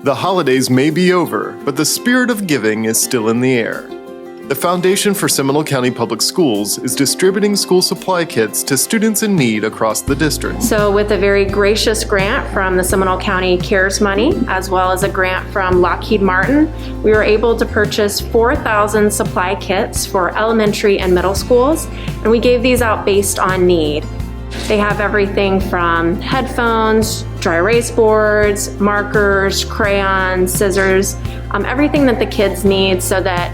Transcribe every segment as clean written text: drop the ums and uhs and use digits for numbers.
The holidays may be over, but the spirit of giving is still in the air. The Foundation for Seminole County Public Schools is distributing school supply kits to students in need across the district. So with a very gracious grant from the Seminole County CARES money, as well as a grant from Lockheed Martin, we were able to purchase 4,000 supply kits for elementary and middle schools, and we gave these out based on need. They have everything from headphones, dry erase boards, markers, crayons, scissors, everything that the kids need so that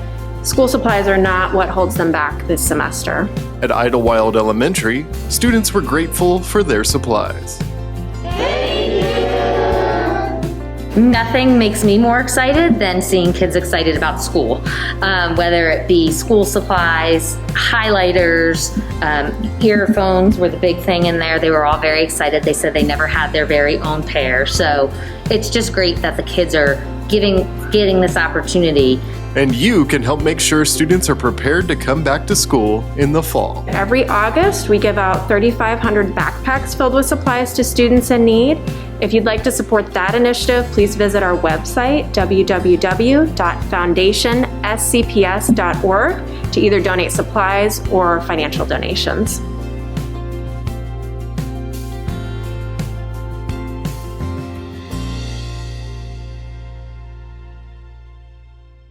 school supplies are not what holds them back this semester. At Idlewild Elementary, students were grateful for their supplies. Nothing makes me more excited than seeing kids excited about school, whether it be school supplies, highlighters, earphones were the big thing in there. They were all very excited. They said they never had their very own pair. So it's just great that the kids are getting this opportunity. And you can help make sure students are prepared to come back to school in the fall. Every August, we give out 3,500 backpacks filled with supplies to students in need. If you'd like to support that initiative, please visit our website, www.foundationscps.org, to either donate supplies or financial donations.